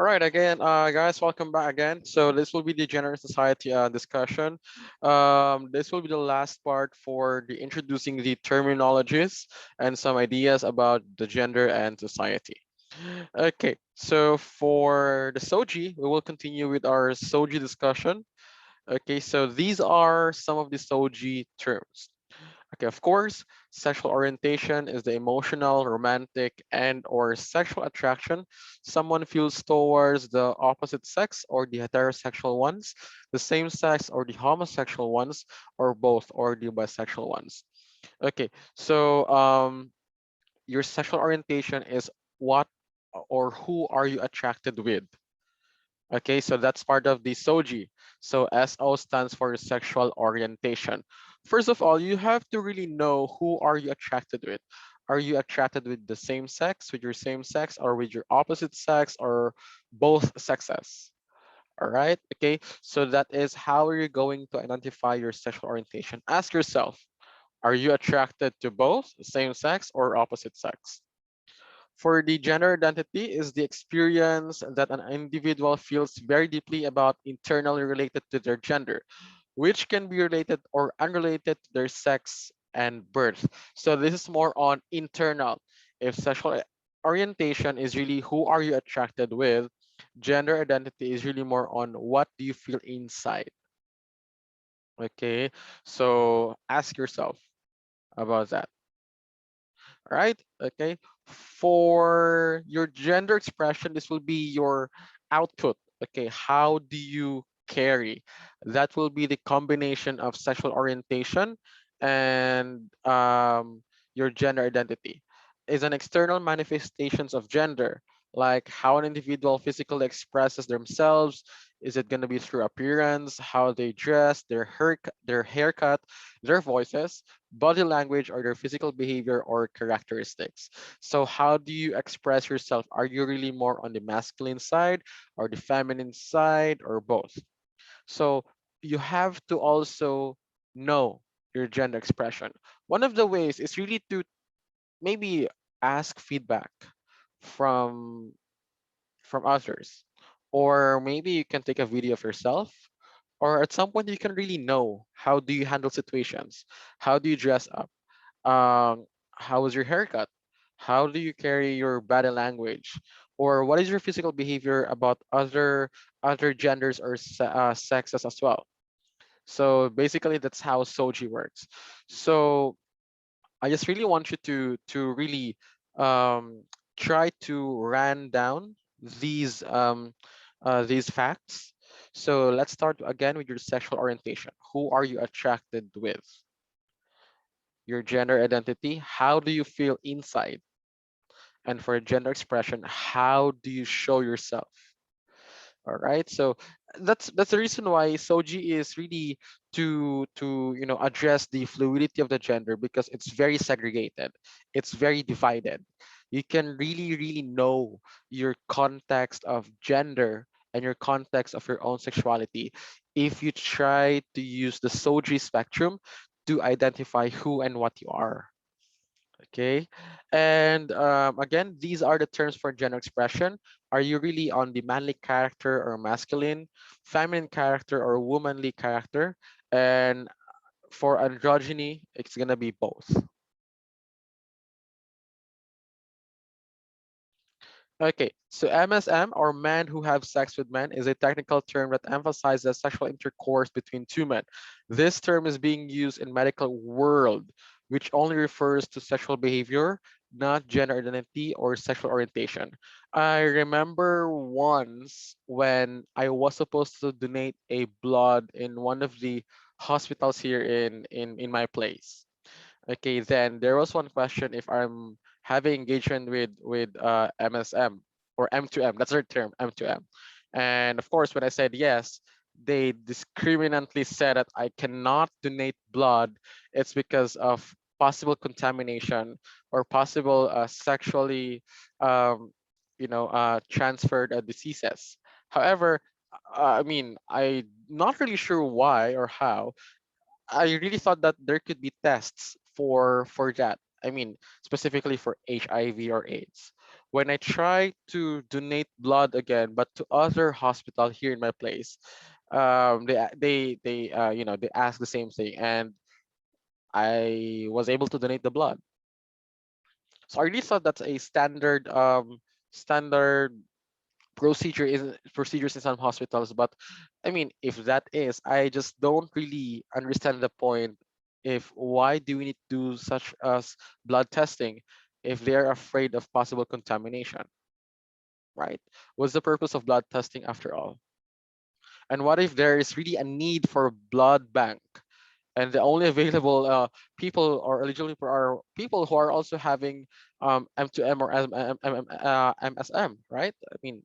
All right, again, guys, welcome back again. So this will be the Gender Society discussion. This will be the last part for the introducing the terminologies and some ideas about the gender and society. Okay, so for the SOGI, we will continue with our SOGI discussion. Okay, so these are some of the SOGI terms. Okay, of course, sexual orientation is the emotional, romantic, and or sexual attraction someone feels towards the opposite sex or the heterosexual ones, the same sex or the homosexual ones, or both or the bisexual ones. Okay, so your sexual orientation is what or who are you attracted with? Okay, so that's part of the SOGI. So SO stands for sexual orientation. First of all, you have to really know who are you attracted with. Are you attracted with the same sex, with your same sex, or with your opposite sex, or both sexes? All right, okay, so that is how you're going to identify your sexual orientation. Ask yourself, are you attracted to both same sex or opposite sex? For the gender identity is the experience that an individual feels very deeply about internally related to their gender, which can be related or unrelated to their sex and birth. So this is more on internal. If sexual orientation is really who are you attracted with, gender identity is really more on what do you feel inside. Okay, so ask yourself about that. Right? Okay. For your gender expression, this will be your output. Okay. How do you carry? That will be the combination of sexual orientation and your gender identity. Is an external manifestations of gender, like how an individual physically expresses themselves. Is it going to be through appearance, how they dress, their haircut, their voices, body language, or their physical behavior or characteristics? So how do you express yourself? Are you really more on the masculine side or the feminine side or both? So you have to also know your gender expression. One of the ways is really to maybe ask feedback from others, or maybe you can take a video of yourself, or at some point you can really know how do you handle situations, how do you dress up, how is your haircut, how do you carry your body language, or what is your physical behavior about other genders or sexes as well. So basically that's how SOGI works. So I just really want you to really um, try to run down these these facts. So let's start again with your sexual orientation. Who are you attracted with? Your gender identity. How do you feel inside? And for gender expression, how do you show yourself? All right, so that's the reason why SOGI is really to address the fluidity of the gender, because it's very segregated, it's very divided. You can really know your context of gender and your context of your own sexuality if you try to use the SOGI spectrum to identify who and what you are. Okay, and again, these are the terms for gender expression. Are you really on the manly character or masculine, feminine character or womanly character? And for androgyny, it's gonna be both. Okay, so MSM, or men who have sex with men, is a technical term that emphasizes sexual intercourse between two men. This term is being used in medical world, which only refers to sexual behavior, not gender identity or sexual orientation. I remember once when I was supposed to donate a blood in one of the hospitals here in my place. Okay, then there was one question if I'm having engagement with MSM or M2M. That's their term, M2M. And of course, when I said yes, they discriminantly said that I cannot donate blood. It's because of possible contamination or possible sexually, transferred diseases. However, I mean, I'm not really sure why or how. I really thought that there could be tests for that. I mean, specifically for HIV or AIDS. when I try to donate blood again, but to other hospital here in my place, they ask the same thing, and I was able to donate the blood. So I really thought that's a standard procedures in some hospitals. But I mean, if that is, I just don't really understand the point. If why do we need to do such as blood testing if they're afraid of possible contamination, right? What's the purpose of blood testing after all? And what if there is really a need for blood bank, and the only available people or eligible people are people who are also having M2M or MSM, right? I mean,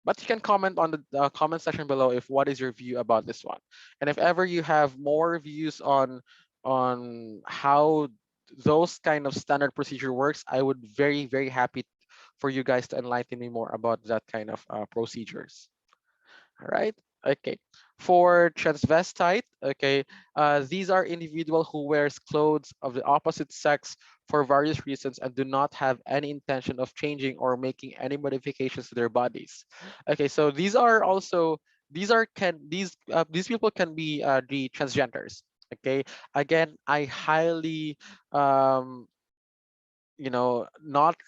but you can comment on the comment section below if what is your view about this one, and if ever you have more views on how those kind of standard procedure works, I would very happy for you guys to enlighten me more about that kind of procedures. All right. Okay. For transvestite, okay, these are individual who wears clothes of the opposite sex for various reasons and do not have any intention of changing or making any modifications to their bodies. Okay, so these are also these people can be the transgenders. Okay, again, I highly not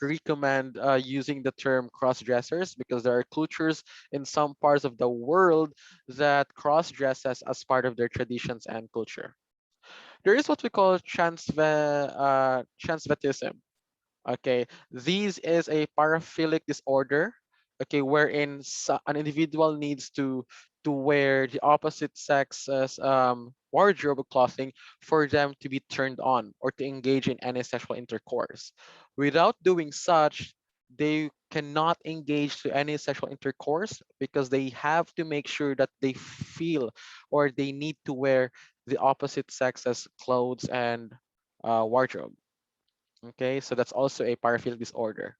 recommend using the term cross dressers, because there are cultures in some parts of the world that cross dresses as part of their traditions and culture. There is what we call transvestism. Okay, this is a paraphilic disorder, okay, wherein an individual needs to wear the opposite sex's wardrobe clothing for them to be turned on or to engage in any sexual intercourse. Without doing such, they cannot engage to any sexual intercourse because they have to make sure that they feel or they need to wear the opposite sex's clothes and wardrobe. Okay, so that's also a paraphilic disorder.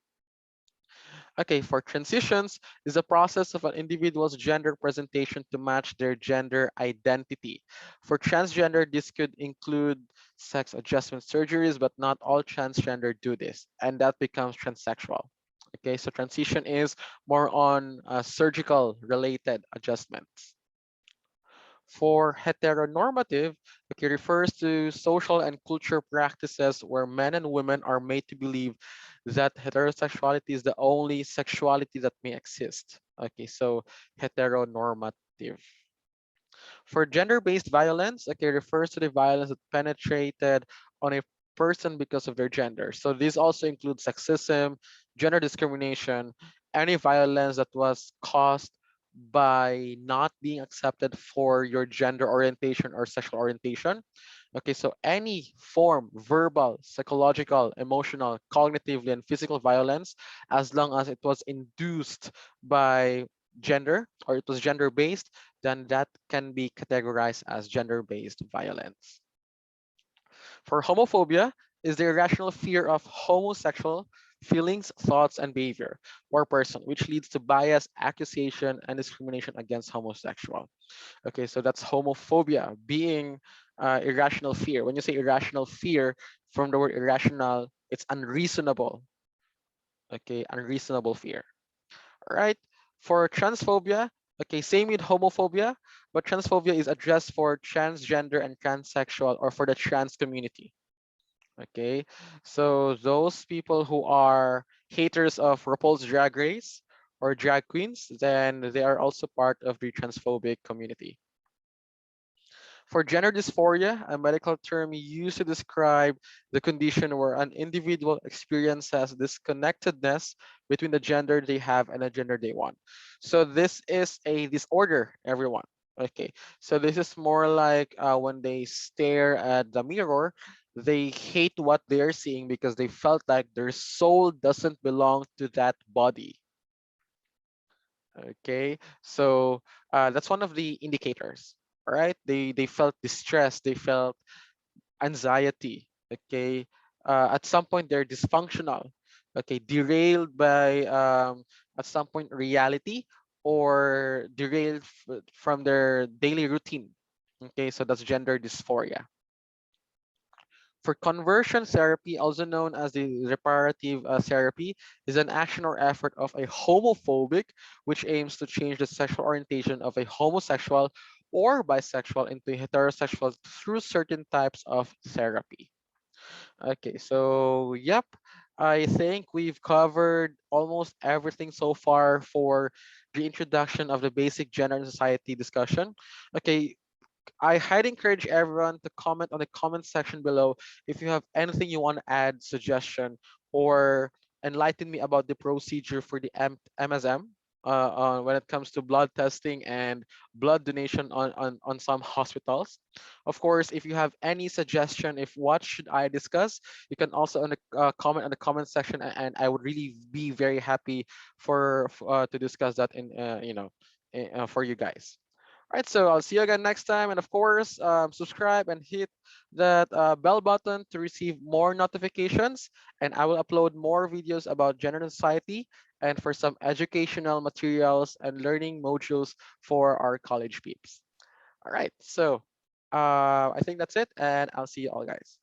Okay, for transitions is a process of an individual's gender presentation to match their gender identity. For transgender, this could include sex adjustment surgeries, but not all transgender do this, and that becomes transsexual. Okay, so transition is more on surgical related adjustments. For heteronormative, okay, refers to social and cultural practices where men and women are made to believe that heterosexuality is the only sexuality that may exist. Okay, so heteronormative. For gender-based violence, okay, refers to the violence that penetrated on a person because of their gender. So this also includes sexism, gender discrimination, any violence that was caused by not being accepted for your gender orientation or sexual orientation. Okay, so any form, verbal, psychological, emotional, cognitively, and physical violence, as long as it was induced by gender or it was gender based, then that can be categorized as gender based violence. For homophobia is the irrational fear of homosexual feelings, thoughts, and behavior or person, which leads to bias, accusation, and discrimination against homosexual. Okay, so that's homophobia, being irrational fear. When you say irrational fear, from the word irrational, it's unreasonable. Okay, unreasonable fear. All right. For transphobia, okay, same with homophobia, but transphobia is addressed for transgender and transsexual or for the trans community. Okay, so those people who are haters of RuPaul's Drag Race or drag queens, then they are also part of the transphobic community. For gender dysphoria, a medical term used to describe the condition where an individual experiences disconnectedness between the gender they have and the gender they want. So this is a disorder, everyone. Okay, so this is more like when they stare at the mirror, they hate what they're seeing because they felt like their soul doesn't belong to that body. Okay, so that's one of the indicators. All right, they felt distress, they felt anxiety. Okay, at some point they're dysfunctional. Okay, derailed by at some point reality or derailed from their daily routine. Okay, so that's gender dysphoria. For conversion therapy, also known as the reparative therapy, is an action or effort of a homophobic which aims to change the sexual orientation of a homosexual or bisexual into heterosexual through certain types of therapy. Okay, so yep, I think we've covered almost everything so far for the introduction of the basic gender and society discussion. Okay, I highly encourage everyone to comment on the comment section below if you have anything you want to add, suggestion, or enlighten me about the procedure for the MSM when it comes to blood testing and blood donation on some hospitals. Of course, if you have any suggestion, if what should I discuss, you can also comment on the comment section, and I would really be very happy to discuss that for you guys. All right, so I'll see you again next time. And of course, subscribe and hit that bell button to receive more notifications. And I will upload more videos about gender and society and for some educational materials and learning modules for our college peeps. All right, so I think that's it. And I'll see you all, guys.